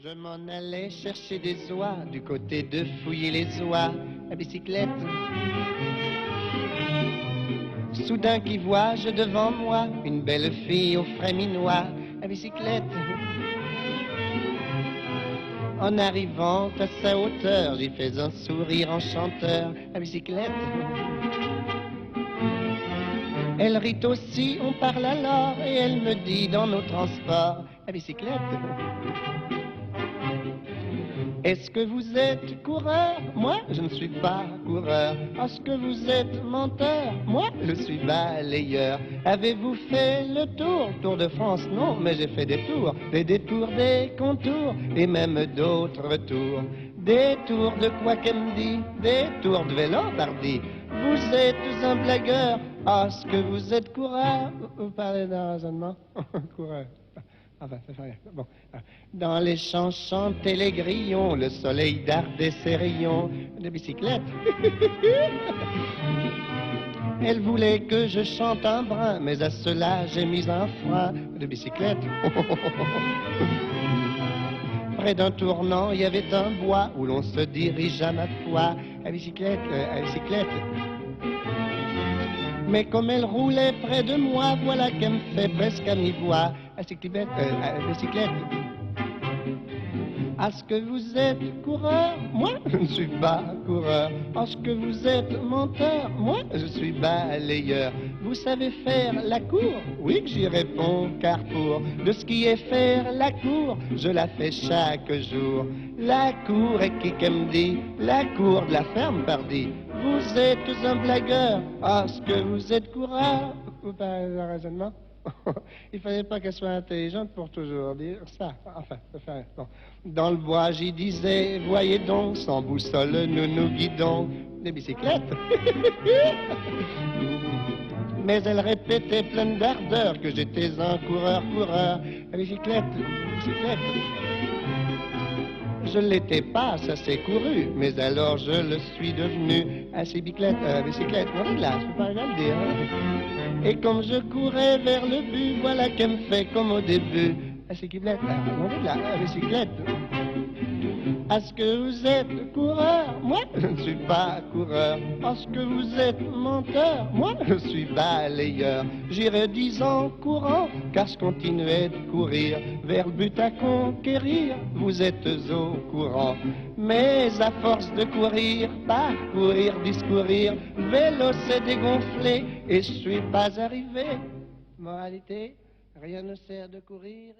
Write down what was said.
Je m'en allais chercher des oies du côté de fouiller les oies à bicyclette. Soudain qui vois-je devant moi une belle fille au frais minois à bicyclette. En arrivant à sa hauteur, j'y fais un sourire enchanteur à bicyclette. Elle rit aussi, on parle alors, et elle me dit dans nos transports à bicyclette. Est-ce que vous êtes coureur? Moi, je ne suis pas coureur. Est-ce que vous êtes menteur? Moi, je suis balayeur. Avez-vous fait le tour de France? Non, mais j'ai fait des tours, des détours, des contours, et même d'autres tours. Des tours de quoi qu'elle me dit? Des tours de vélo d'Hardy. Vous êtes un blagueur. Est-ce que vous êtes coureur? Vous parlez d'un raisonnement? Coureur. Enfin, ça fait rien. Bon. Dans les champs chantaient les grillons, le soleil dardait ses rayons de bicyclette. Elle voulait que je chante un brin, mais à cela j'ai mis un frein de bicyclette. Près d'un tournant, il y avait un bois où l'on se dirige à ma foi à bicyclette, à bicyclette. Mais comme elle roulait près de moi, voilà qu'elle me fait presque à mi-voix à bicyclette, bicyclette. Est-ce que vous êtes coureur? Moi, je ne suis pas coureur. Est-ce que vous êtes menteur? Moi, je suis balayeur. Vous savez faire la cour? Oui, que j'y réponds, car pour de ce qui est faire la cour, je la fais chaque jour. La cour est qui me dit? La cour de la ferme, pardi. Vous êtes un blagueur. Est-ce que vous êtes coureur? Vous parlez d'un raisonnement? Il fallait pas qu'elle soit intelligente pour toujours dire ça. Enfin, ça fait rien. Bon. Dans le bois, j'y disais, voyez donc, sans boussole, nous nous guidons. Des bicyclettes. Mais elle répétait pleine d'ardeur que j'étais un coureur. À bicyclette, bicyclette. Je l'étais pas, ça s'est couru, mais alors je le suis devenu à bicyclette, bicyclette. Non, là, je peux pas le dire. Hein. Et comme je courais vers le but, voilà qu'elle me fait comme au début. À bicyclette, à bicyclette. Est-ce que vous êtes coureur? Moi, je ne suis pas coureur. Est-ce que vous êtes menteur? Moi, je suis balayeur. J'irai 10 ans courant, car je continuais de courir vers le but à conquérir. Vous êtes au courant. Mais à force de courir, parcourir, discourir, le vélo s'est dégonflé et je suis pas arrivé. Moralité, rien ne sert de courir.